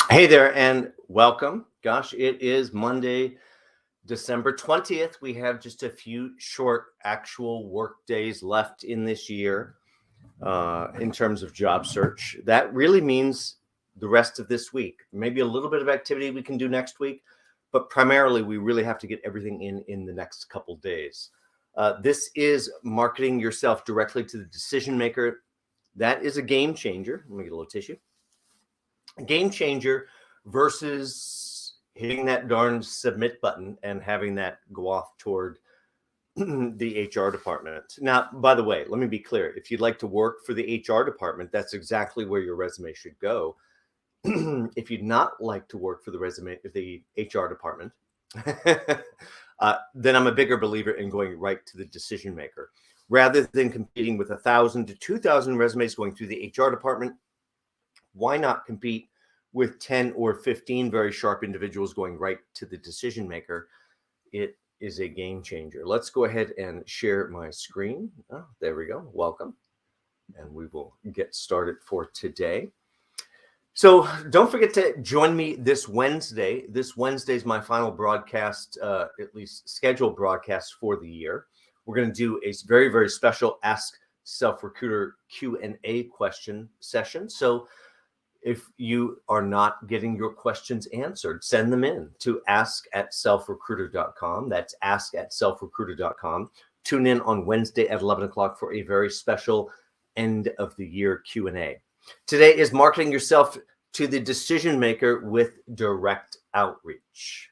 Hey there and welcome. Gosh, it is Monday, December 20th. We have just a few short actual work days left in this year in terms of job search. That really means the rest of this week. Maybe a little bit of activity we can do next week, but primarily we really have to get everything in the next couple days. This is marketing yourself directly to the decision maker. That is a game changer. Let me get a little tissue. Game changer versus hitting that darn submit button and having that go off toward the HR department. Now, by the way, let me be clear. If you'd like to work for the HR department, that's exactly where your resume should go. If you'd not like to work for the HR department, then I'm a bigger believer in going right to the decision maker. Rather than competing with 1,000 to 2,000 resumes going through the HR department, why not compete with 10 or 15 very sharp individuals going right to the decision maker? It is a game changer. Let's go ahead and share my screen. Oh, there we go. Welcome. And we will get started for today. So don't forget to join me this Wednesday. This Wednesday is my final broadcast, at least scheduled broadcast for the year. We're going to do a very, very special Ask SelfRecruiter Q&A question session. So if you are not getting your questions answered, send them in to ask@selfrecruiter.com. That's ask@selfrecruiter.com. Tune in on Wednesday at 11 o'clock for a very special end of the year Q&A. Today is marketing yourself to the decision maker with direct outreach.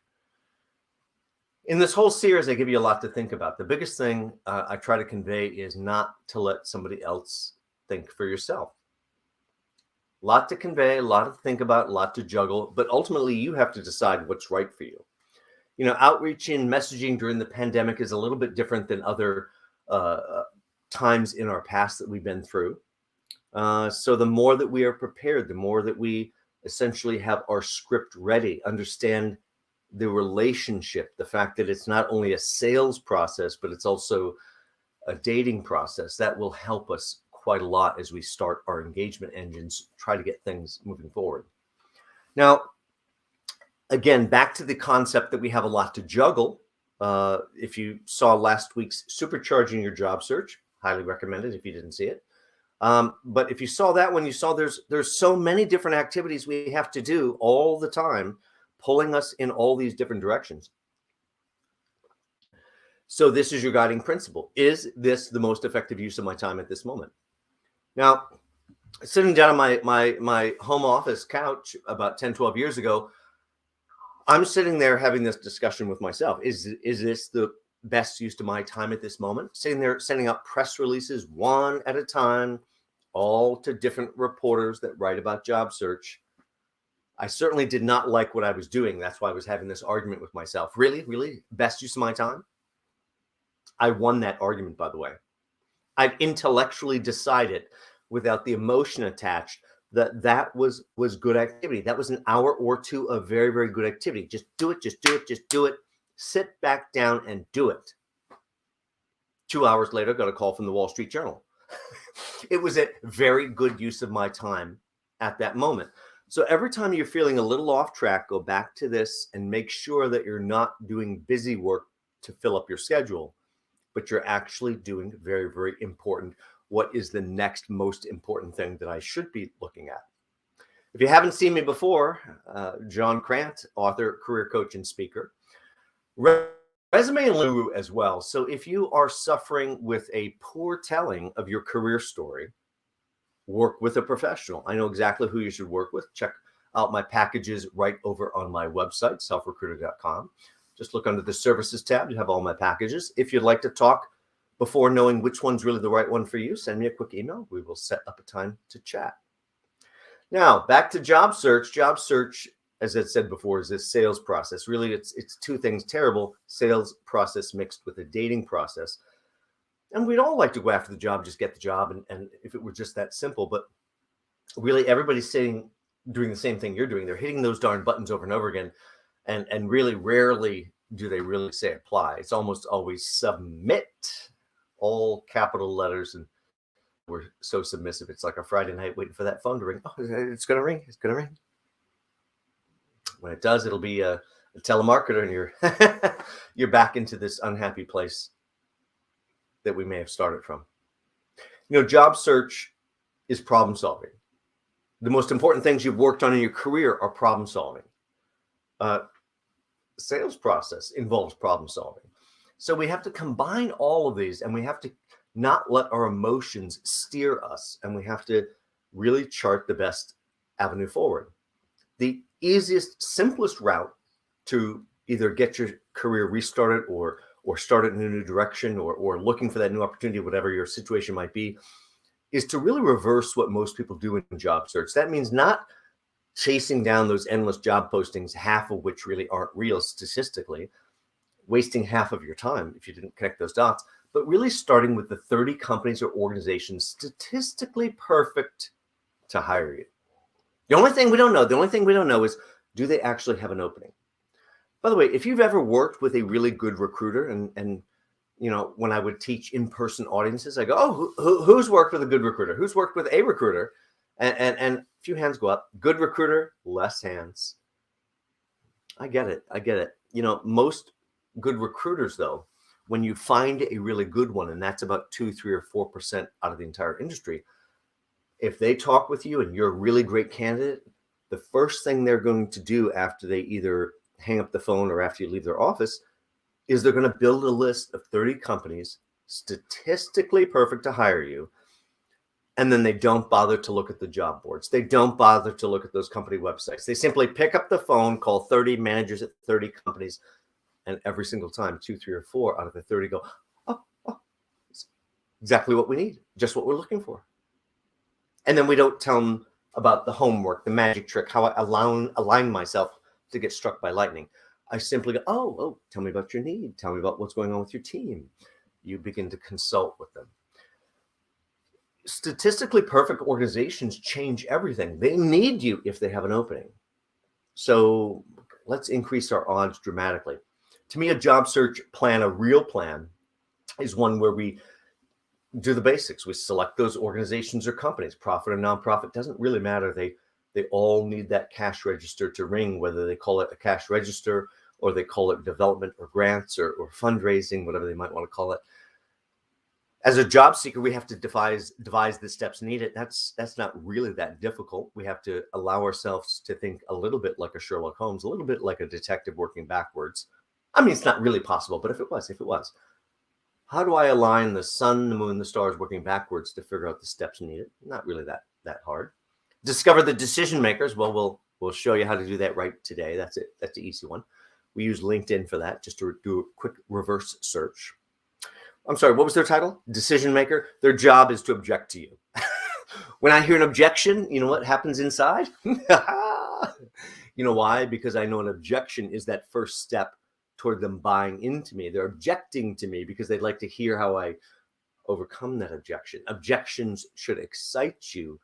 In this whole series, I give you a lot to think about. The biggest thing I try to convey is not to let somebody else think for yourself. A lot to convey, a lot to think about, a lot to juggle, but ultimately you have to decide what's right for you. You know, outreach and messaging during the pandemic is a little bit different than other times in our past that we've been through. So the more that we are prepared, the more that we essentially have our script ready, understand the relationship, the fact that it's not only a sales process, but it's also a dating process, that will help us quite a lot as we start our engagement engines, try to get things moving forward. Now, again, back to the concept that we have a lot to juggle. If you saw last week's Supercharging Your Job Search, highly recommend it if you didn't see it. But if you saw that one, you saw there's so many different activities we have to do all the time, pulling us in all these different directions. So this is your guiding principle. Is this the most effective use of my time at this moment? Now, sitting down on my home office couch about 10, 12 years ago, I'm sitting there having this discussion with myself. Is this the best use of my time at this moment? Sitting there sending out press releases one at a time, all to different reporters that write about job search. I certainly did not like what I was doing. That's why I was having this argument with myself. Really? Best use of my time? I won that argument, by the way. I intellectually decided without the emotion attached that was good activity. That was an hour or two of very, very good activity. Just do it. Sit back down and do it. 2 hours later, got a call from the Wall Street Journal. It was a very good use of my time at that moment. So every time you're feeling a little off track, go back to this and make sure that you're not doing busy work to fill up your schedule, but you're actually doing very, very important. What is the next most important thing that I should be looking at? If you haven't seen me before, John Crant, author, career coach, and speaker. Resume and Lulu as well. So if you are suffering with a poor telling of your career story, work with a professional. I know exactly who you should work with. Check out my packages right over on my website, selfrecruiter.com. Just look under the services tab. You have all my packages. If you'd like to talk before knowing which one's really the right one for you, send me a quick email. We will set up a time to chat. Now, back to job search. Job search, as I said before, is this sales process. Really, it's two things terrible: sales process mixed with a dating process. And we'd all like to go after the job, just get the job, and if it were just that simple. But really, everybody's doing the same thing you're doing. They're hitting those darn buttons over and over again, and really rarely do they really say apply. It's almost always submit, all capital letters, and we're so submissive. It's like a Friday night waiting for that phone to ring. Oh, it's going to ring. It's going to ring. When it does, it'll be a telemarketer, and you're you're back into this unhappy place that we may have started from. Job search is problem solving. The most important things you've worked on in your career are problem solving. Sales process involves problem solving. So we have to combine all of these, and we have to not let our emotions steer us, and we have to really chart the best avenue forward. The easiest, simplest route to either get your career restarted or start it in a new direction or looking for that new opportunity, whatever your situation might be, is to really reverse what most people do in job search. That means not chasing down those endless job postings, half of which really aren't real statistically, wasting half of your time if you didn't connect those dots, but really starting with the 30 companies or organizations statistically perfect to hire you. The only thing we don't know is, do they actually have an opening? By the way, if you've ever worked with a really good recruiter, and when I would teach in-person audiences, I go, oh, who's worked with a good recruiter? Who's worked with a recruiter? And a few hands go up. Good recruiter, less hands. I get it. Most good recruiters, though, when you find a really good one, and that's about 2, 3, or 4% out of the entire industry, if they talk with you and you're a really great candidate, the first thing they're going to do after they either hang up the phone or after you leave their office is they're going to build a list of 30 companies statistically perfect to hire you. And then they don't bother to look at the job boards. They don't bother to look at those company websites. They simply pick up the phone, call 30 managers at 30 companies, and every single time, 2, 3, or 4 out of the 30 go, oh, exactly what we need, just what we're looking for. And then we don't tell them about the homework, the magic trick, how I align myself to get struck by lightning. I simply go, oh, tell me about your need. Tell me about what's going on with your team. You begin to consult with them. Statistically perfect organizations change everything. They need you if they have an opening. So let's increase our odds dramatically. To me, a job search plan, a real plan, is one where we do the basics. We select those organizations or companies, profit or nonprofit, doesn't really matter. They all need that cash register to ring, whether they call it a cash register or they call it development or grants or fundraising, whatever they might want to call it. As a job seeker, we have to devise the steps needed. That's not really that difficult. We have to allow ourselves to think a little bit like a Sherlock Holmes, a little bit like a detective working backwards. I mean, it's not really possible, but if it was, how do I align the sun, the moon, the stars working backwards to figure out the steps needed? Not really that hard. Discover the decision makers. Well, we'll show you how to do that right today. That's it. That's the easy one. We use LinkedIn for that, just to do a quick reverse search. I'm sorry, what was their title? Decision maker. Their job is to object to you. When I hear an objection, you know what happens inside? You know why? Because I know an objection is that first step toward them buying into me. They're objecting to me because they'd like to hear how I overcome that objection. Objections should excite you,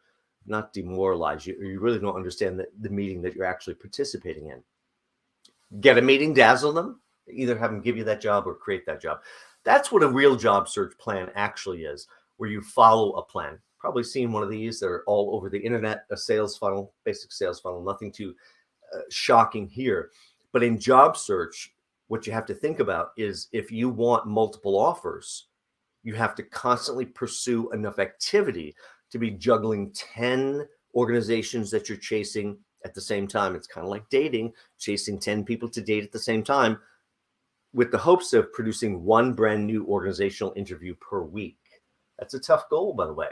not demoralize you, or you really don't understand the meeting that you're actually participating in. Get a meeting, dazzle them, either have them give you that job or create that job. That's what a real job search plan actually is, where you follow a plan. Probably seen one of these. They're all over the internet, a sales funnel, basic sales funnel, nothing too shocking here. But in job search, what you have to think about is if you want multiple offers, you have to constantly pursue enough activity to be juggling 10 organizations that you're chasing at the same time. It's kind of like dating, chasing 10 people to date at the same time with the hopes of producing one brand new organizational interview per week. That's a tough goal, by the way.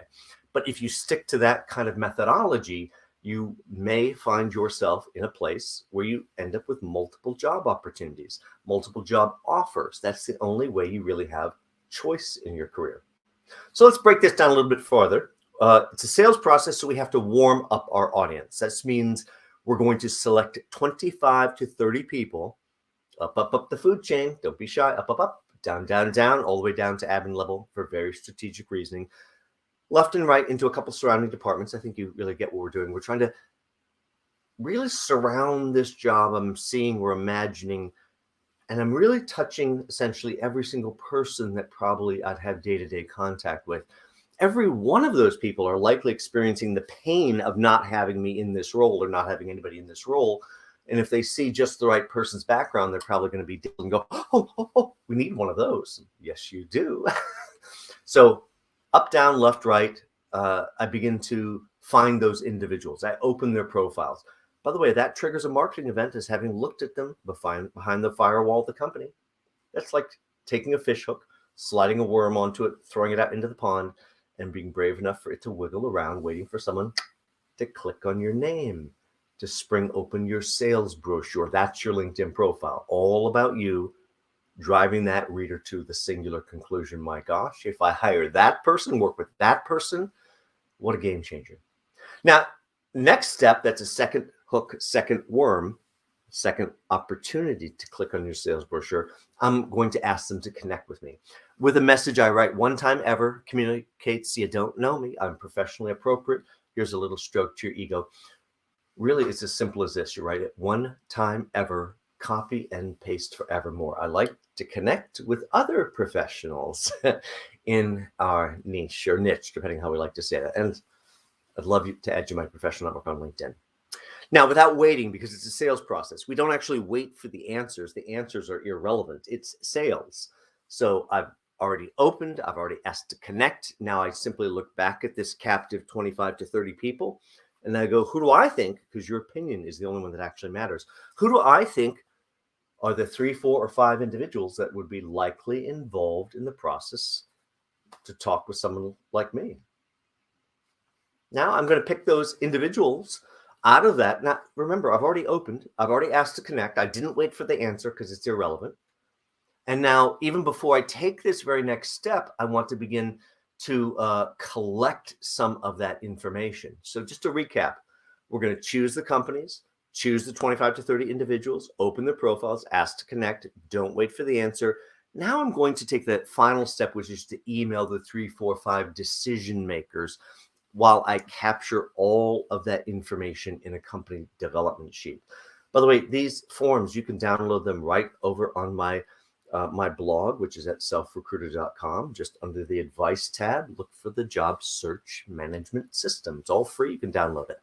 But if you stick to that kind of methodology, you may find yourself in a place where you end up with multiple job opportunities, multiple job offers. That's the only way you really have choice in your career. So let's break this down a little bit further. It's a sales process, so we have to warm up our audience. That means we're going to select 25 to 30 people, up the food chain. Don't be shy, up, down, all the way down to admin level for very strategic reasoning. Left and right into a couple surrounding departments. I think you really get what we're doing. We're trying to really surround this job. I'm seeing, we're imagining, and I'm really touching essentially every single person that probably I'd have day-to-day contact with. Every one of those people are likely experiencing the pain of not having me in this role or not having anybody in this role. And if they see just the right person's background, they're probably going to be and go, oh, we need one of those. Yes, you do. So up, down, left, right, I begin to find those individuals. I open their profiles. By the way, that triggers a marketing event as having looked at them behind the firewall of the company. That's like taking a fish hook, sliding a worm onto it, throwing it out into the pond, and being brave enough for it to wiggle around, waiting for someone to click on your name, to spring open your sales brochure. That's your LinkedIn profile, all about you, driving that reader to the singular conclusion. My gosh, if I hire that person, work with that person, what a game changer. Now, next step, that's a second hook, second worm, second opportunity to click on your sales brochure. I'm going to ask them to connect with me with a message I write one time ever, communicates you don't know me, I'm professionally appropriate. Here's a little stroke to your ego. Really, it's as simple as this. You write it one time ever, copy and paste forevermore. I like to connect with other professionals in our niche or niche, depending how we like to say that. And I'd love you to add to my professional network on LinkedIn. Now, without waiting, because it's a sales process, we don't actually wait for the answers. The answers are irrelevant. It's sales. So I've already opened. I've already asked to connect. Now I simply look back at this captive 25 to 30 people, and I go, who do I think, because your opinion is the only one that actually matters, who do I think are the 3, 4, or 5 individuals that would be likely involved in the process to talk with someone like me? Now I'm going to pick those individuals out of that. Now, remember, I've already opened. I've already asked to connect. I didn't wait for the answer because it's irrelevant. And now, even before I take this very next step, I want to begin to collect some of that information. So just to recap, we're going to choose the companies, choose the 25 to 30 individuals, open their profiles, ask to connect, don't wait for the answer. Now I'm going to take that final step, which is to email the 3, 4, 5 decision makers while I capture all of that information in a company development sheet. By the way, these forms, you can download them right over on my blog, which is at SelfRecruiter.com. Just under the advice tab, look for the job search management system. It's all free. You can download it.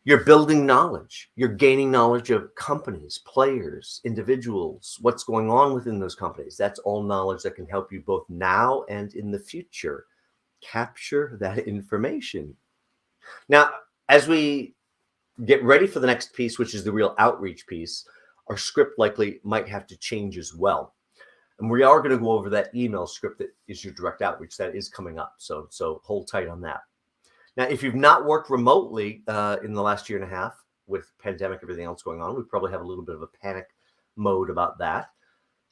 You're building knowledge. You're gaining knowledge of companies, players, individuals, what's going on within those companies. That's all knowledge that can help you both now and in the future. Capture that information. Now, as we get ready for the next piece, which is the real outreach piece, our script likely might have to change as well. And we are going to go over that email script that is your direct outreach. That is coming up. So hold tight on that. Now, if you've not worked remotely in the last year and a half with pandemic, everything else going on, we probably have a little bit of a panic mode about that.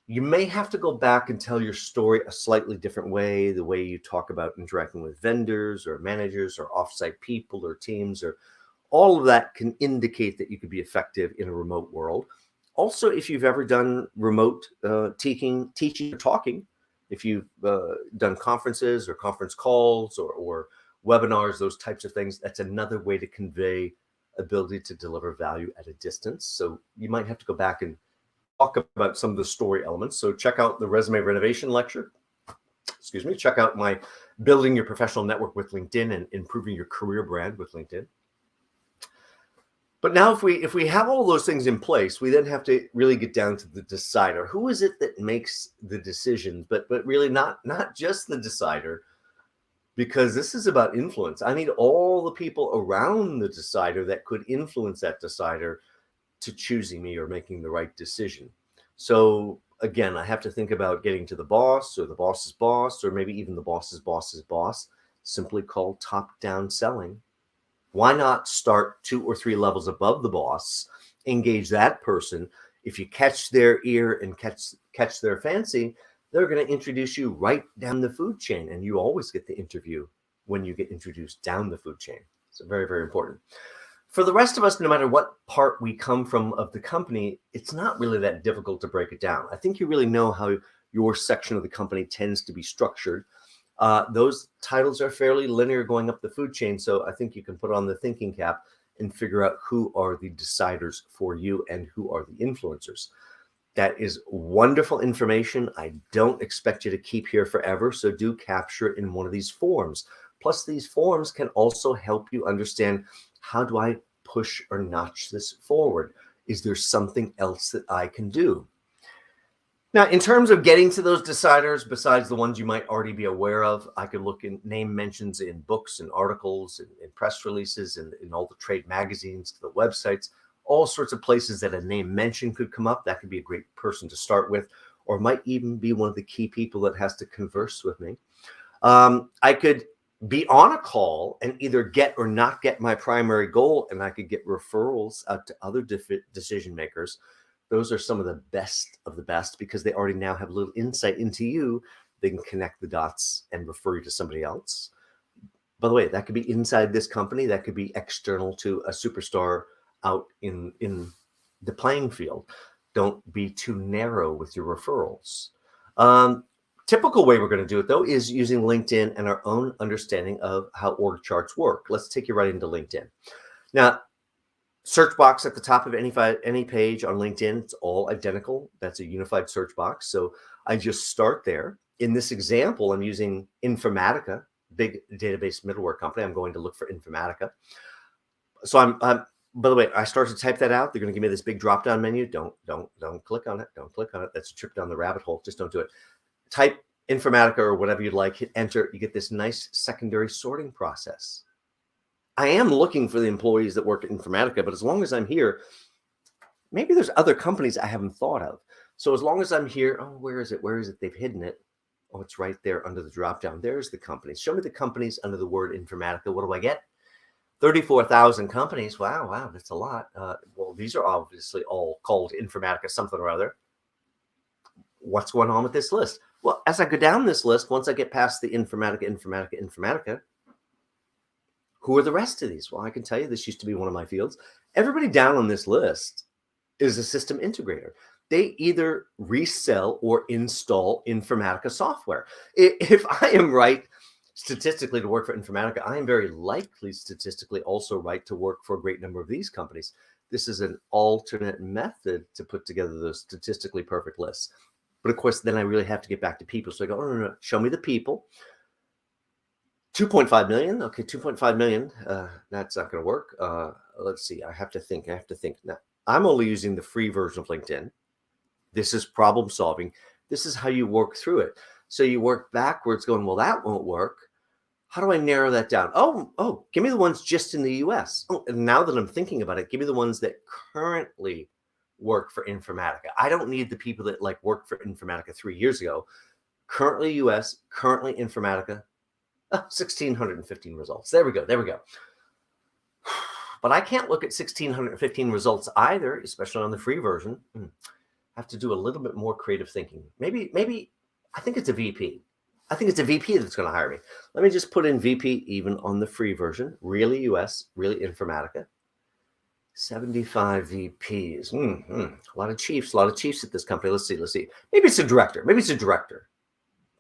You may have to go back and tell your story a slightly different way, the way you talk about interacting with vendors or managers or offsite people or teams, or all of that can indicate that you could be effective in a remote world. Also, if you've ever done remote teaching or talking, if you've done conferences or conference calls or webinars, those types of things, that's another way to convey ability to deliver value at a distance. So you might have to go back and talk about some of the story elements. So check out the resume renovation lecture. Check out my building your professional network with LinkedIn and improving your career brand with LinkedIn. But now if we have all those things in place, we then have to really get down to the decider. Who is it that makes the decisions? But really not just the decider, because this is about influence. I need all the people around the decider that could influence that decider to choosing me or making the right decision. So again, I have to think about getting to the boss or the boss's boss, or maybe even the boss's boss's boss, simply called top-down selling. Why not start 2 or 3 levels above the boss, engage that person? If you catch their ear and catch their fancy, they're going to introduce you right down the food chain, and you always get the interview when you get introduced down the food chain. So very, very important. For the rest of us, no matter what part we come from of the company, it's not really that difficult to break it down. I think you really know how your section of the company tends to be structured. Those titles are fairly linear going up the food chain, so I think you can put on the thinking cap and figure out who are the deciders for you and who are the influencers. That is wonderful information. I don't expect you to keep here forever, so do capture it in one of these forms. Plus, these forms can also help you understand, how do I push or notch this forward? Is there something else that I can do? Now, in terms of getting to those deciders, besides the ones you might already be aware of, I could look in name mentions in books and articles and in press releases and in all the trade magazines, the websites, all sorts of places that a name mention could come up. That could be a great person to start with, or might even be one of the key people that has to converse with me. I could be on a call and either get or not get my primary goal, and I could get referrals out to other decision makers. Those are some of the best because they already now have a little insight into you. They can connect the dots and refer you to somebody else. By the way, that could be inside this company. That could be external to a superstar out in the playing field. Don't be too narrow with your referrals. Typical way we're going to do it, though, is using LinkedIn and our own understanding of how org charts work. Let's take you right into LinkedIn. Now, search box at the top of any page on LinkedIn, it's all identical. That's a unified search box. So I just start there. In this example, I'm using Informatica, big database middleware company. I'm going to look for Informatica. So I'm by the way, I start to type that out. They're going to give me this big drop-down menu. Don't click on it. Don't click on it. That's a trip down the rabbit hole. Just don't do it. Type Informatica or whatever you'd like, hit enter. You get this nice secondary sorting process. I am looking for the employees that work at Informatica, but as long as I'm here, maybe there's other companies I haven't thought of. So as long as I'm here, oh, where is it? Where is it? They've hidden it. Oh, it's right there under the drop-down. There's the companies. Show me the companies under the word Informatica. What do I get? 34,000 companies. Wow, that's a lot. Well, these are obviously all called Informatica something or other. What's going on with this list? Well, as I go down this list, once I get past the Informatica, who are the rest of these? Well, I can tell you this used to be one of my fields. Everybody down on this list is a system integrator. They either resell or install Informatica software. If I am right statistically to work for Informatica, I am very likely statistically also right to work for a great number of these companies. This is an alternate method to put together those statistically perfect lists. But of course, then I really have to get back to people. So I go, no, show me the people. 2.5 million. Okay, 2.5 million. That's not going to work. Let's see. I have to think. Now, I'm only using the free version of LinkedIn. This is problem solving. This is how you work through it. So you work backwards going, well, that won't work. How do I narrow that down? Oh, give me the ones just in the US. Oh, and now that I'm thinking about it, give me the ones that currently work for Informatica. I don't need the people that worked for Informatica 3 years ago. Currently US, currently Informatica. 1,615 results. There we go. But I can't look at 1,615 results either, especially on the free version. I have to do a little bit more creative thinking. Maybe I think it's a VP. I think it's a VP that's going to hire me. Let me just put in VP even on the free version. Really US, really Informatica. 75 VPs. A lot of chiefs at this company. Let's see. Maybe it's a director.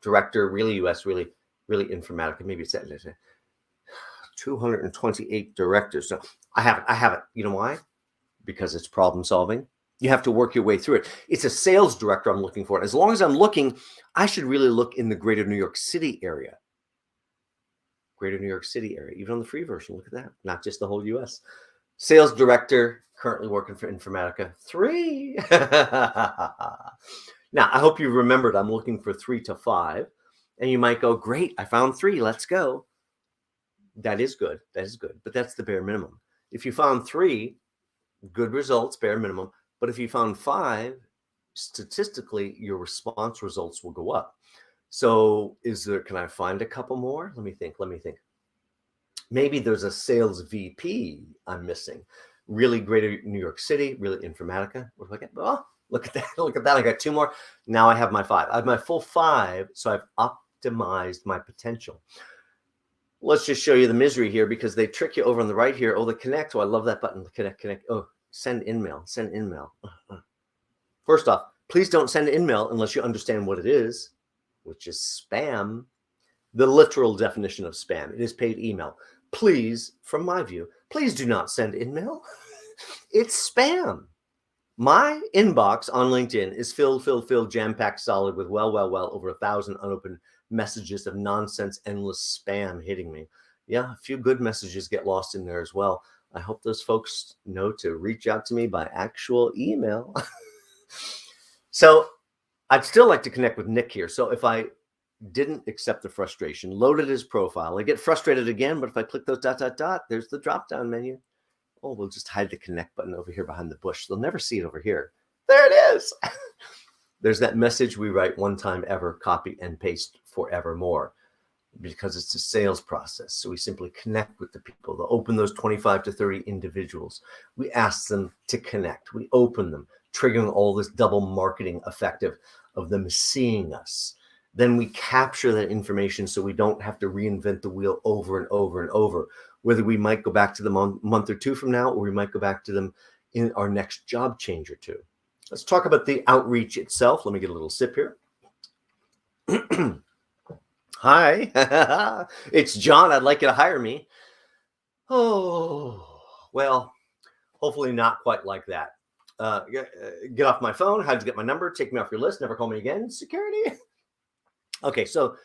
Director, really US, really Informatica. Maybe it's that 228 directors. So I have it. You know why? Because it's problem solving. You have to work your way through it. It's a sales director I'm looking for. As long as I'm looking, I should really look in the greater New York City area. Even on the free version. Look at that. Not just the whole US. Sales director, currently working for Informatica. 3. Now, I hope you remembered I'm looking for 3 to 5. And you might go, great, I found 3. Let's go. That is good. But that's the bare minimum. If you found 3, good results, bare minimum. But if you found 5, statistically, your response results will go up. So can I find a couple more? Let me think. Maybe there's a sales VP I'm missing. Really greater New York City, really Informatica. What do I get? Oh, look at that. I got 2 more. Now I have my 5. I have my full 5, so I've optimized my potential. Let's just show you the misery here because they trick you over on the right here. Oh, the connect. Oh, I love that button. Connect. Oh, send InMail. First off, please don't send InMail unless you understand what it is, which is spam. The literal definition of spam. It is paid email. Please, from my view, please do not send InMail. It's spam. My inbox on LinkedIn is filled, jam-packed solid with well over 1,000 unopened messages of nonsense, endless spam hitting me. Yeah, a few good messages get lost in there as well. I hope those folks know to reach out to me by actual email. So I'd still like to connect with Nick here. So if I didn't accept the frustration, loaded his profile, I get frustrated again, but if I click those ... there's the drop-down menu. Oh, we'll just hide the connect button over here behind the bush. They'll never see it over here. There it is. There's that message we write one time ever, copy and paste forevermore, because it's a sales process. So we simply connect with the people. They'll open those 25 to 30 individuals. We ask them to connect. We open them, triggering all this double marketing effective of them seeing us. Then we capture that information so we don't have to reinvent the wheel over and over and over, whether we might go back to them a month or two from now, or we might go back to them in our next job change or two. Let's talk about the outreach itself. Let me get a little sip here. Hi, it's John. I'd like you to hire me. Oh, well, hopefully not quite like that. Get off my phone. How'd you get my number? Take me off your list. Never call me again. Security. Okay, so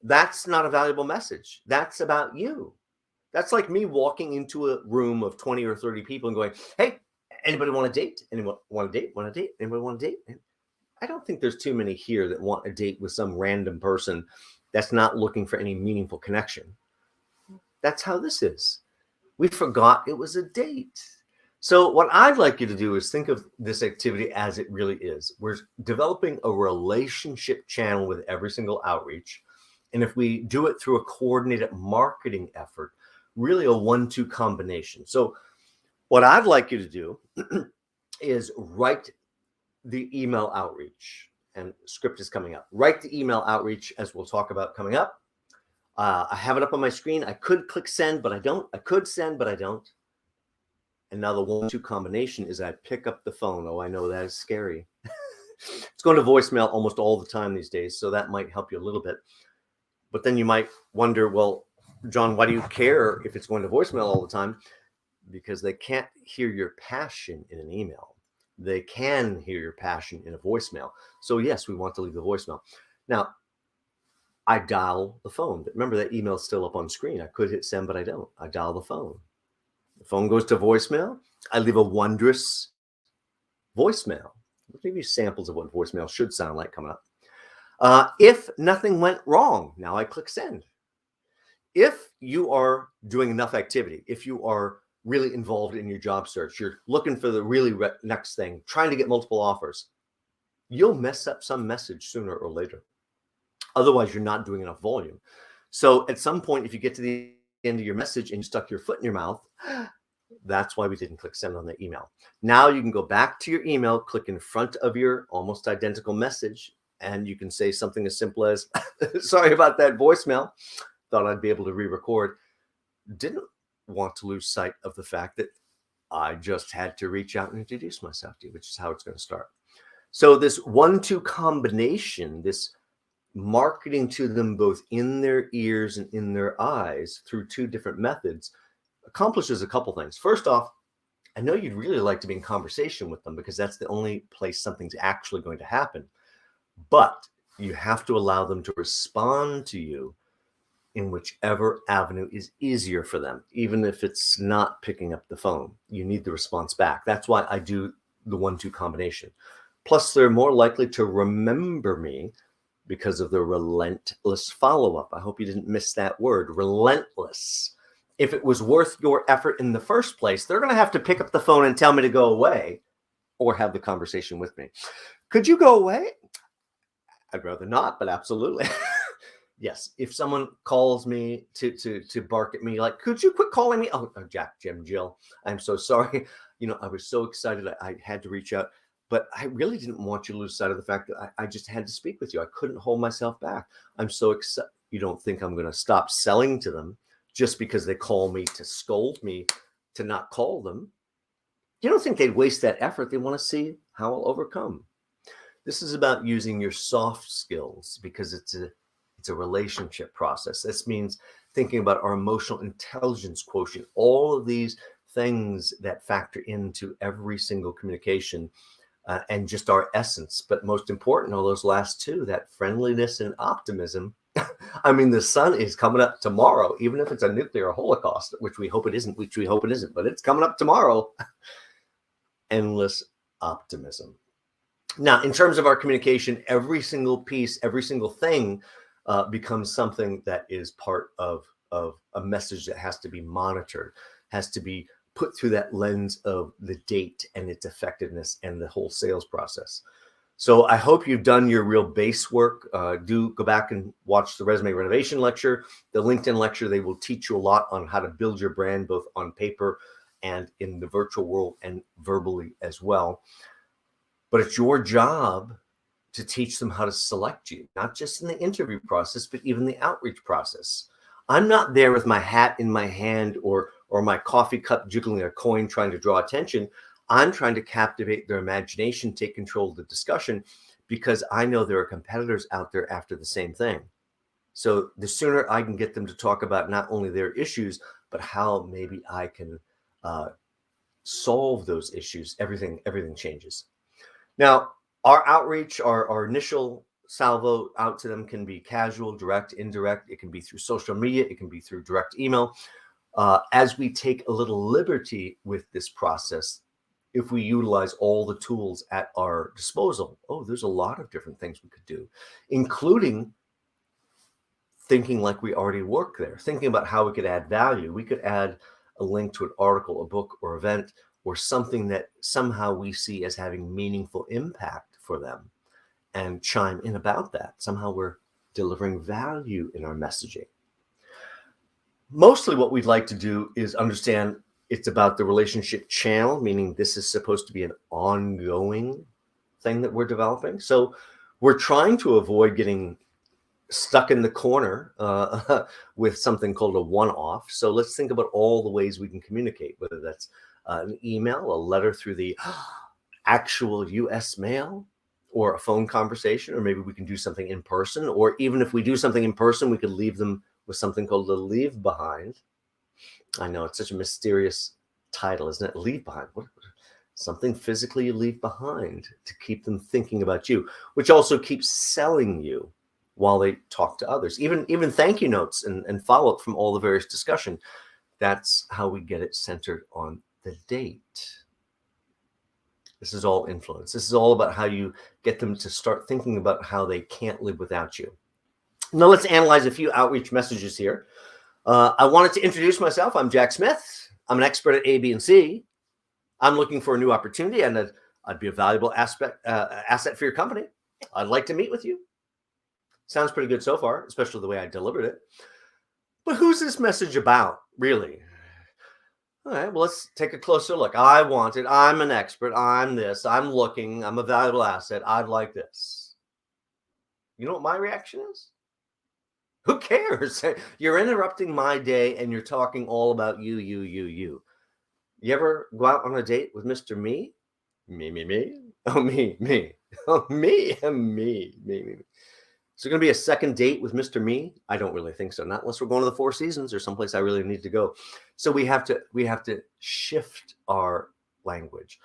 that's not a valuable message. That's about you. That's like me walking into a room of 20 or 30 people and going, hey, anybody want to date? Anyone want to date? Want to date? Anybody want to date? I don't think there's too many here that want a date with some random person that's not looking for any meaningful connection. That's how this is. We forgot it was a date. So what I'd like you to do is think of this activity as it really is. We're developing a relationship channel with every single outreach. And if we do it through a coordinated marketing effort, really a 1-2 combination. So what I'd like you to do is write the email outreach, and script is coming up. Write the email outreach, as we'll talk about coming up. I have it up on my screen. I could click send, but I don't. I could send, but I don't. And now the 1-2 combination is I pick up the phone. Oh, I know that is scary. It's going to voicemail almost all the time these days, so that might help you a little bit. But then you might wonder, well, John, why do you care if it's going to voicemail all the time? Because they can't hear your passion in an email. They can hear your passion in a voicemail. So yes, we want to leave the voicemail. Now, I dial the phone. Remember, that email is still up on screen. I could hit send, but I don't. I dial the phone. The phone goes to voicemail. I leave a wondrous voicemail. I'll give you samples of what voicemail should sound like coming up. If nothing went wrong, now I click send. If you are doing enough activity, if you are really involved in your job search, you're looking for the really next thing, trying to get multiple offers, you'll mess up some message sooner or later. Otherwise, you're not doing enough volume. So at some point, if you get to the end of your message and you stuck your foot in your mouth, that's why we didn't click send on the email. Now you can go back to your email, click in front of your almost identical message, and you can say something as simple as, sorry about that voicemail. Thought I'd be able to re-record. Didn't want to lose sight of the fact that I just had to reach out and introduce myself to you, which is how it's going to start. So this 1-2 combination, this marketing to them both in their ears and in their eyes through 2 different methods, accomplishes a couple things. First off, I know you'd really like to be in conversation with them because that's the only place something's actually going to happen. But you have to allow them to respond to you in whichever avenue is easier for them, even if it's not picking up the phone. You need the response back. That's why I do the 1-2 combination. Plus, they're more likely to remember me because of the relentless follow-up. I hope you didn't miss that word, relentless. If it was worth your effort in the first place, they're going to have to pick up the phone and tell me to go away or have the conversation with me. Could you go away? I'd rather not, but absolutely. Yes, if someone calls me to bark at me, like, could you quit calling me? Oh, Jack, Jim, Jill, I'm so sorry. I was so excited I had to reach out, but I really didn't want you to lose sight of the fact that I just had to speak with you. I couldn't hold myself back. I'm so excited. You don't think I'm going to stop selling to them just because they call me to scold me to not call them? You don't think they'd waste that effort. They want to see how I'll overcome. This is about using your soft skills because it's a relationship process. This means thinking about our emotional intelligence quotient, all of these things that factor into every single communication and just our essence. But most important are those last 2, that friendliness and optimism. I mean, the sun is coming up tomorrow, even if it's a nuclear holocaust, which we hope it isn't, but it's coming up tomorrow. Endless optimism. Now, in terms of our communication, every single piece, every single thing becomes something that is part of a message that has to be monitored, has to be put through that lens of the date and its effectiveness and the whole sales process. So I hope you've done your real base work. Do go back and watch the resume renovation lecture, the LinkedIn lecture. They will teach you a lot on how to build your brand, both on paper and in the virtual world and verbally as well. But it's your job to teach them how to select you, not just in the interview process, but even the outreach process. I'm not there with my hat in my hand or my coffee cup jiggling a coin trying to draw attention. I'm trying to captivate their imagination, take control of the discussion, because I know there are competitors out there after the same thing. So the sooner I can get them to talk about not only their issues, but how maybe I can solve those issues, everything changes. Now, our outreach, our initial salvo out to them can be casual, direct, indirect. It can be through social media. It can be through direct email. As we take a little liberty with this process, if we utilize all the tools at our disposal, there's a lot of different things we could do, including thinking like we already work there, thinking about how we could add value. We could add a link to an article, a book, or event, or something that somehow we see as having meaningful impact for them and chime in about that. Somehow we're delivering value in our messaging. Mostly what we'd like to do is understand it's about the relationship channel, meaning this is supposed to be an ongoing thing that we're developing. So we're trying to avoid getting stuck in the corner with something called a one-off. So let's think about all the ways we can communicate, whether that's an email, a letter through the actual US mail, or a phone conversation, or maybe we can do something in person. Or even if we do something in person, we could leave them with something called the leave behind. I know it's such a mysterious title, isn't it? Leave behind. What? Something physically you leave behind to keep them thinking about you, which also keeps selling you while they talk to others. Even thank you notes and follow-up from all the various discussion. That's how we get it centered on the date. This is all influence. This is all about how you get them to start thinking about how they can't live without you. Now let's analyze a few outreach messages here. I wanted to introduce myself. I'm Jack Smith. I'm an expert at A, B, and C. I'm looking for a new opportunity, and I'd be a valuable asset for your company. I'd like to meet with you. Sounds pretty good so far, especially the way I delivered it. But who's this message about, really? All right, well, let's take a closer look. I'm an expert. I'm this. I'm looking. I'm a valuable asset. I'd like this. You know what my reaction is? Who cares? You're interrupting my day and you're talking all about you. You ever go out on a date with Mr. Me? Me. Oh, me. Oh, me. Is there going to be a second date with Mr. Me? I don't really think so. Not unless we're going to the Four Seasons or someplace I really need to go. So we have to shift our language.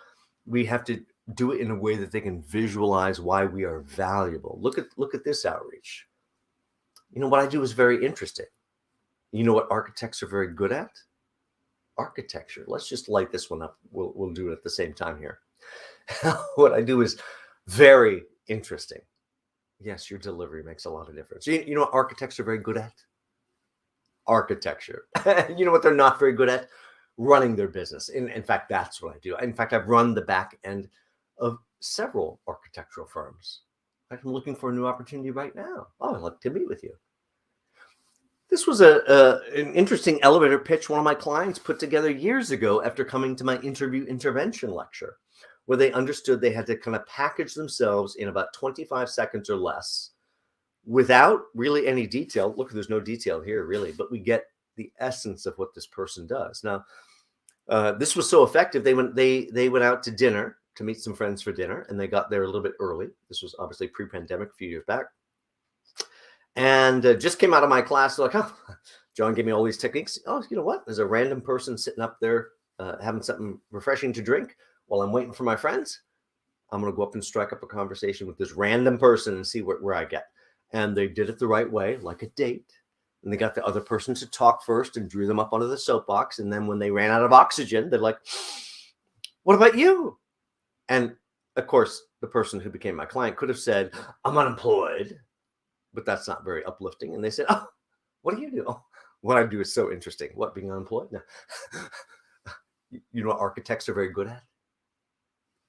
We have to do it in a way that they can visualize why we are valuable. Look at this outreach. You know, what I do is very interesting. You know what architects are very good at? Architecture. Let's just light this one up. We'll do it at the same time here. What I do is very interesting. Yes, your delivery makes a lot of difference. You know what architects are very good at? Architecture. You know what they're not very good at? Running their business. In fact, that's what I do. In fact, I've run the back end of several architectural firms. I'm looking for a new opportunity right now. I'd like to meet with you. This was an interesting elevator pitch one of my clients put together years ago after coming to my interview intervention lecture, where they understood they had to kind of package themselves in about 25 seconds or less without really any detail. Look, there's no detail here really, but we get the essence of what this person does. Now, this was so effective. They went out to dinner to meet some friends for dinner, and they got there a little bit early. This was obviously pre-pandemic, a few years back. And just came out of my class, like, John gave me all these techniques. You know what? There's a random person sitting up there having something refreshing to drink while I'm waiting for my friends. I'm going to go up and strike up a conversation with this random person and see where I get. and they did it the right way, like a date. And they got the other person to talk first and drew them up onto the soapbox. And then when they ran out of oxygen, they're like, what about you? And of course, the person who became my client could have said, I'm unemployed, but that's not very uplifting. And they said, oh, what do you do? Oh, what I do is so interesting. What, being unemployed? No. You know what architects are very good at?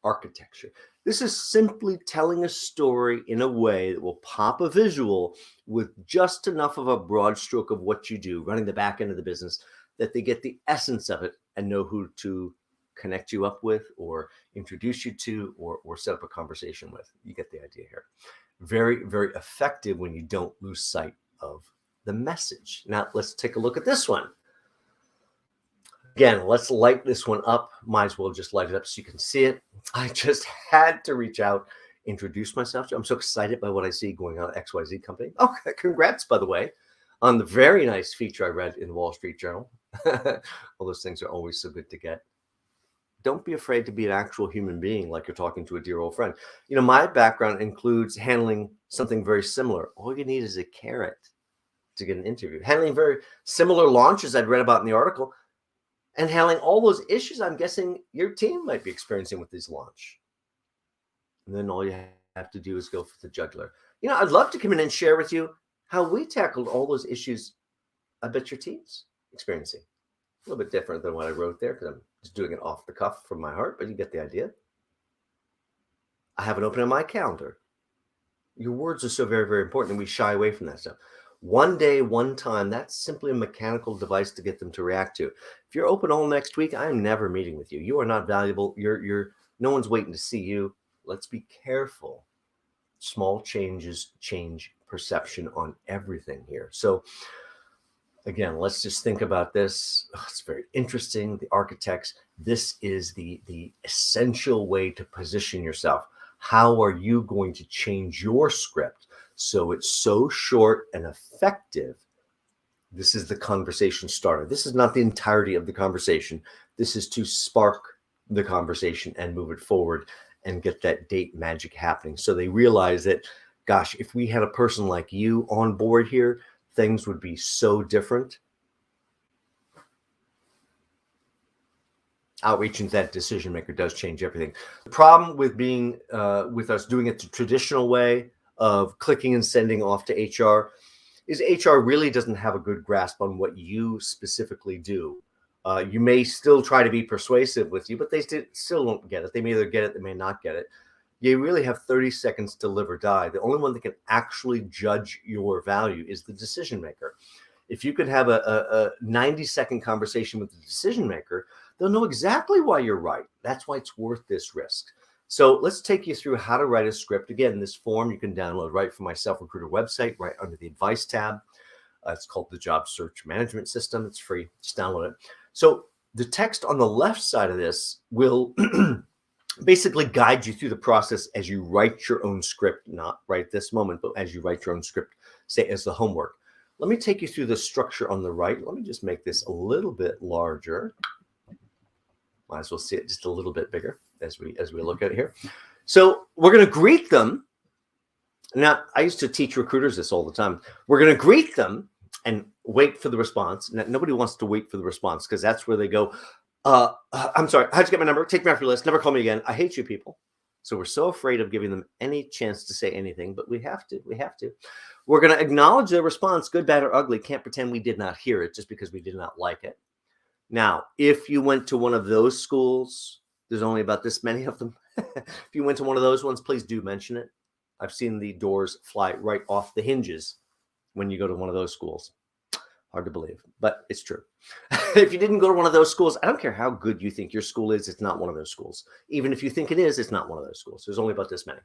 Architecture. This is simply telling a story in a way that will pop a visual with just enough of a broad stroke of what you do, running the back end of the business, that they get the essence of it and know who to connect you up with or introduce you to or set up a conversation with. You get the idea here. Very, very effective when you don't lose sight of the message. Now, let's take a look at this one. Again, let's light this one up. Might as well just light it up so you can see it. I just had to reach out, introduce myself. I'm so excited by what I see going on at XYZ company. Oh, congrats, by the way, on the very nice feature I read in the Wall Street Journal. All those things are always so good to get. Don't be afraid to be an actual human being like you're talking to a dear old friend. You know, my background includes handling something very similar. All you need is a carrot to get an interview. Handling very similar launches I'd read about in the article, and handling all those issues I'm guessing your team might be experiencing with this launch. And then all you have to do is go for the jugular. You know, I'd love to come in and share with you how we tackled all those issues I bet your team's experiencing. A little bit different than what I wrote there because I'm just doing it off the cuff from my heart, but you get the idea. I have it open on my calendar. Your words are so very, very important, and we shy away from that stuff. One day, one time, that's simply a mechanical device to get them to react to. If you're open all next week, I am never meeting with you. You are not valuable. No one's waiting to see you. Let's be careful. Small changes change perception on everything here. So again, let's just think about this. Oh, it's very interesting. The architects, this is the essential way to position yourself. How are you going to change your script so it's so short and effective? This is the conversation starter. This is not the entirety of the conversation. This is to spark the conversation and move it forward and get that date magic happening. So they realize that, gosh, if we had a person like you on board here, things would be so different. Outreach into that decision maker does change everything. The problem with being with us doing it the traditional way of clicking and sending off to HR is HR really doesn't have a good grasp on what you specifically do. You may still try to be persuasive with you, but they still don't get it. They may either get it, they may not get it. You really have 30 seconds to live or die. The only one that can actually judge your value is the decision maker. If you could have a 90-second conversation with the decision maker, they'll know exactly why you're right. That's why it's worth this risk. So let's take you through how to write a script. Again, this form you can download right from my SelfRecruiter website, right under the advice tab. It's called the Job Search Management System. It's free. Just download it. So the text on the left side of this will basically guide you through the process as you write your own script, not right at this moment, but as you write your own script, say as the homework. Let me take you through the structure on the right. Let me just make this a little bit larger. Might as well see it just a little bit bigger as we look at it here. So we're going to greet them. Now, I used to teach recruiters this all the time. We're going to greet them and wait for the response. Now, nobody wants to wait for the response because that's where they go, I'm sorry, how'd you get my number? Take me off your list. Never call me again. I hate you people. So we're so afraid of giving them any chance to say anything, but we have to. We're going to acknowledge their response, good, bad, or ugly. Can't pretend we did not hear it just because we did not like it. Now, if you went to one of those schools, there's only about this many of them. If you went to one of those ones, please do mention it. I've seen the doors fly right off the hinges when you go to one of those schools. Hard to believe, but it's true. If you didn't go to one of those schools, I don't care how good you think your school is, it's not one of those schools. Even if you think it is, it's not one of those schools. There's only about this many.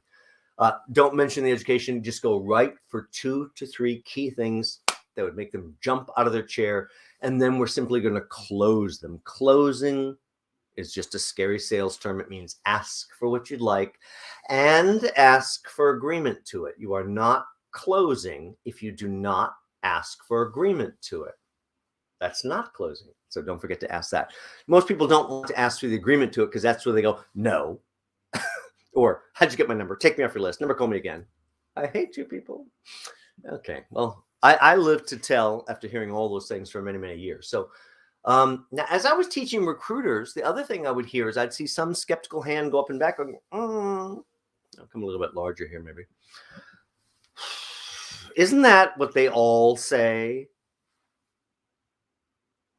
Don't mention the education. Just go right for 2 to 3 key things that would make them jump out of their chair. And then we're simply going to close them. Closing is just a scary sales term. It means ask for what you'd like and ask for agreement to it. You are not closing if you do not ask for agreement to it. That's not closing. So don't forget to ask that. Most people don't want to ask for the agreement to it because that's where they go, no. Or, how'd you get my number? Take me off your list. Never call me again. I hate you people. Okay. Well, I live to tell after hearing all those things for many, many years. So now, as I was teaching recruiters, the other thing I would hear is I'd see some skeptical hand go up and back. Going, I'll come a little bit larger here, maybe. Isn't that what they all say?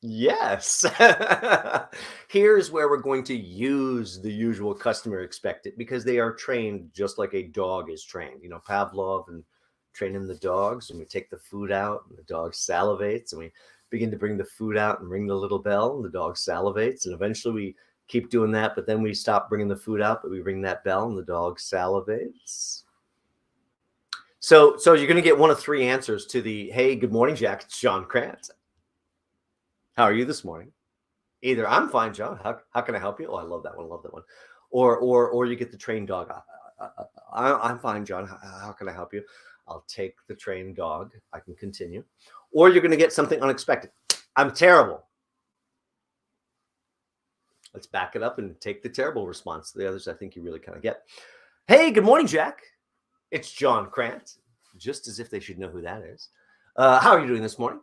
Yes. Here's where we're going to use the usual customer expected because they are trained just like a dog is trained. You know, Pavlov and training the dogs, and we take the food out and the dog salivates, and we begin to bring the food out and ring the little bell and the dog salivates, and eventually we keep doing that, but then we stop bringing the food out, but we ring that bell and the dog salivates. So you're going to get one of three answers to the, hey, good morning, Jack. It's John Crant. How are you this morning? Either I'm fine, John. How can I help you? Oh, I love that one. Love that one. Or you get the trained dog. I'm fine, John. How can I help you? I'll take the trained dog. I can continue. Or you're going to get something unexpected. I'm terrible. Let's back it up and take the terrible response. The others, I think you really kind of get. Hey, good morning, Jack. It's John Crant. Just as if they should know who that is. How are you doing this morning?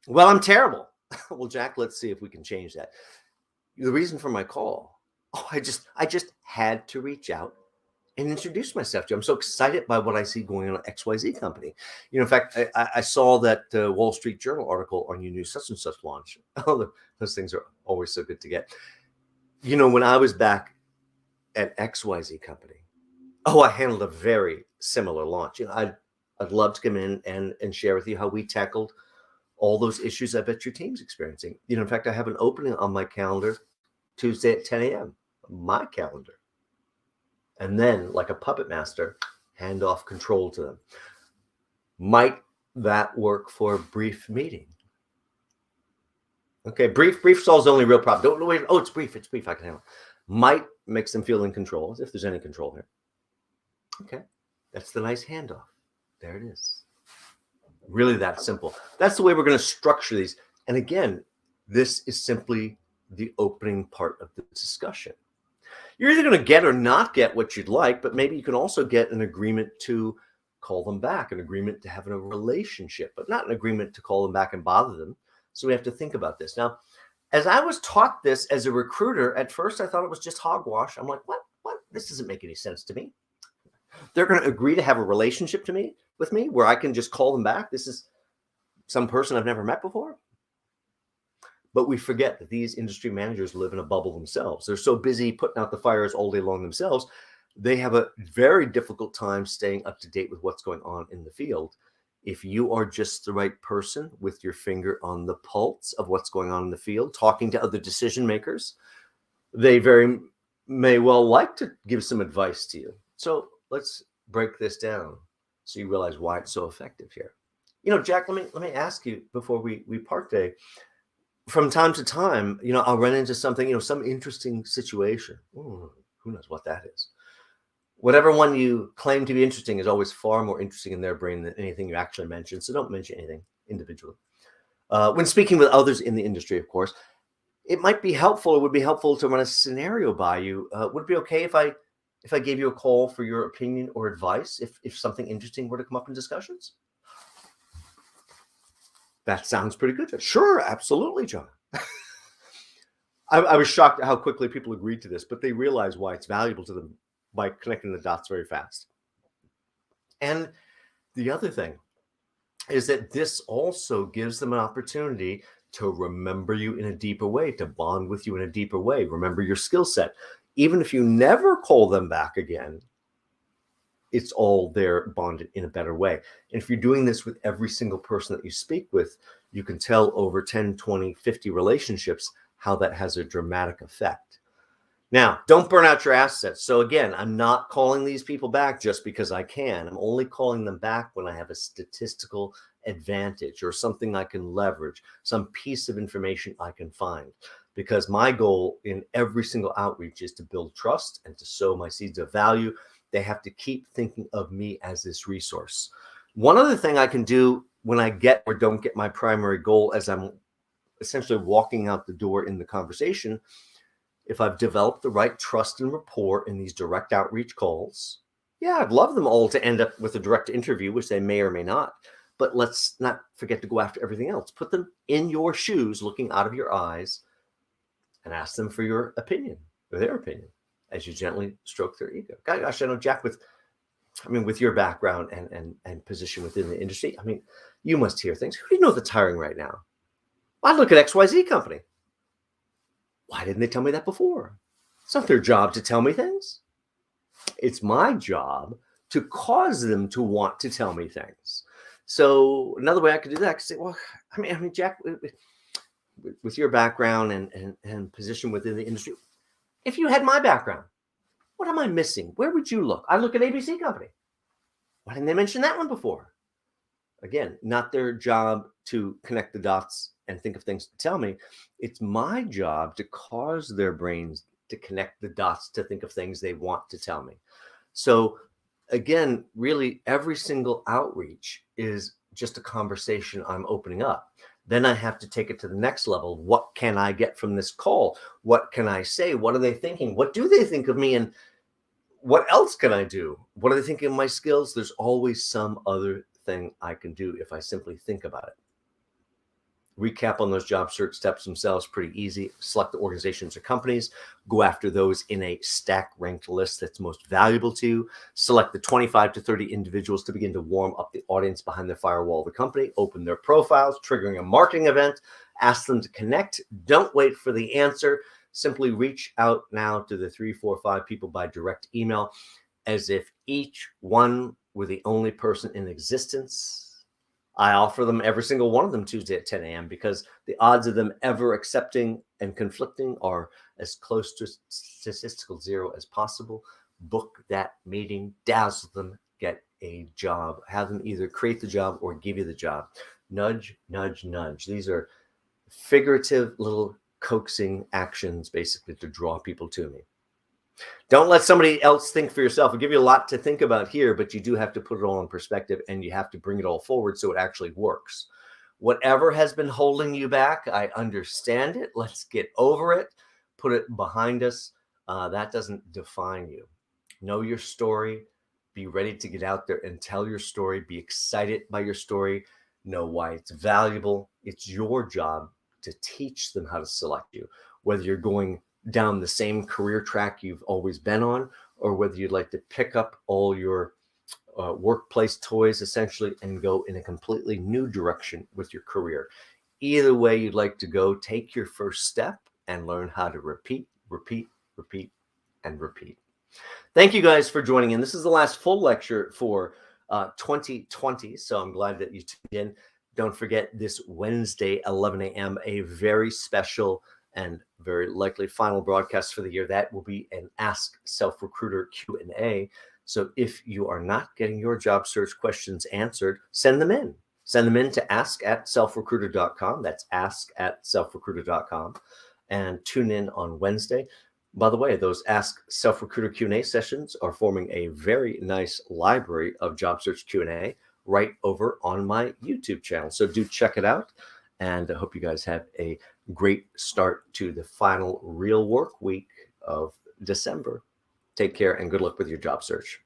Well, I'm terrible. Well, Jack, let's see if we can change that. The reason for my call, I just had to reach out and introduce myself to you. I'm so excited by what I see going on at XYZ company. You know, in fact, I saw that Wall Street Journal article on your new such and such launch. Oh, those things are always so good to get. You know, when I was back at XYZ company, I handled a very similar launch. You know, I'd love to come in and share with you how we tackled all those issues I bet your team's experiencing. You know, in fact, I have an opening on my calendar Tuesday at 10 a.m. My calendar. And then, like a puppet master, hand off control to them. Might that work for a brief meeting? Okay, brief solves the only real problem. Don't wait. Oh, it's brief. I can handle it. Might makes them feel in control, as if there's any control here. Okay, that's the nice handoff. There it is. Really that simple. That's the way we're going to structure these. And again, this is simply the opening part of the discussion. You're either going to get or not get what you'd like, but maybe you can also get an agreement to call them back, an agreement to have a relationship, but not an agreement to call them back and bother them. So we have to think about this. Now, as I was taught this as a recruiter, at first I thought it was just hogwash. I'm like, what? This doesn't make any sense to me. They're going to agree to have a relationship with me where I can just call them back. This is some person I've never met before. But we forget that these industry managers live in a bubble themselves. They're so busy putting out the fires all day long themselves. They have a very difficult time staying up to date with what's going on in the field. If you are just the right person with your finger on the pulse of what's going on in the field, talking to other decision makers, they very may well like to give some advice to you. So let's break this down so you realize why it's so effective here. You know, Jack, let me ask you before we part today. From time to time, you know, I'll run into something, you know, some interesting situation. Ooh, who knows what that is? Whatever one you claim to be interesting is always far more interesting in their brain than anything you actually mention. So don't mention anything individually. When speaking with others in the industry, of course, it might be helpful. It would be helpful to run a scenario by you. Would it be okay if I gave you a call for your opinion or advice if something interesting were to come up in discussions? That sounds pretty good. Sure, absolutely, John. I was shocked at how quickly people agreed to this, but they realize why it's valuable to them by connecting the dots very fast. And the other thing is that this also gives them an opportunity to remember you in a deeper way, to bond with you in a deeper way, remember your skill set. Even if you never call them back again, it's all there bonded in a better way. And if you're doing this with every single person that you speak with, you can tell over 10, 20, 50 relationships how that has a dramatic effect. Now, don't burn out your assets. So again, I'm not calling these people back just because I can. I'm only calling them back when I have a statistical advantage or something I can leverage, some piece of information I can find. Because my goal in every single outreach is to build trust and to sow my seeds of value. They have to keep thinking of me as this resource. One other thing I can do when I get or don't get my primary goal as I'm essentially walking out the door in the conversation, if I've developed the right trust and rapport in these direct outreach calls, Yeah, I'd love them all to end up with a direct interview, which they may or may not. But let's not forget to go after everything else. Put them in your shoes, looking out of your eyes, and ask them for your opinion or their opinion as you gently stroke their ego. Gosh, I know, Jack, with your background and position within the industry, you must hear things. Who do you know that's hiring right now? I look at XYZ company. Why didn't they tell me that before? It's not their job to tell me things. It's my job to cause them to want to tell me things. So another way I could do that, I could say, well, Jack, with your background and position within the industry, if you had my background, what am I missing? Where would you look? I look at ABC company. Why didn't they mention that one before? Again, not their job to connect the dots and think of things to tell me. It's my job to cause their brains to connect the dots to think of things they want to tell me. So again, really every single outreach is just a conversation I'm opening up. Then I have to take it to the next level. What can I get from this call? What can I say? What are they thinking? What do they think of me? And what else can I do? What are they thinking of my skills? There's always some other thing I can do if I simply think about it. Recap on those job search steps themselves, pretty easy. Select the organizations or companies. Go after those in a stack ranked list that's most valuable to you. Select the 25 to 30 individuals to begin to warm up the audience behind the firewall of the company. Open their profiles, triggering a marketing event. Ask them to connect. Don't wait for the answer. Simply reach out now to the 3, 4, 5 people by direct email as if each one were the only person in existence. I offer them every single one of them Tuesday at 10 a.m. because the odds of them ever accepting and conflicting are as close to statistical zero as possible. Book that meeting, dazzle them, get a job, have them either create the job or give you the job. Nudge, nudge, nudge. These are figurative little coaxing actions basically to draw people to me. Don't let somebody else think for yourself. I'll give you a lot to think about here, but you do have to put it all in perspective and you have to bring it all forward so it actually works. Whatever has been holding you back, I understand it. Let's get over it. Put it behind us. That doesn't define you. Know your story. Be ready to get out there and tell your story. Be excited by your story. Know why it's valuable. It's your job to teach them how to select you, whether you're going down the same career track you've always been on, or whether you'd like to pick up all your workplace toys essentially and go in a completely new direction with your career. Either way you'd like to go, take your first step and learn how to repeat, repeat, repeat, and repeat. Thank you guys for joining in. This is the last full lecture for 2020, so I'm glad that you tuned in. Don't forget this Wednesday, 11 a.m., a very special and very likely final broadcast for the year. That will be an Ask SelfRecruiter Q&A. So if you are not getting your job search questions answered, send them in. Send them in to ask@selfrecruiter.com. That's ask@selfrecruiter.com. And tune in on Wednesday. By the way, those Ask SelfRecruiter Q&A sessions are forming a very nice library of job search Q&A right over on my YouTube channel. So do check it out. And I hope you guys have a great start to the final real work week of December. Take care and good luck with your job search.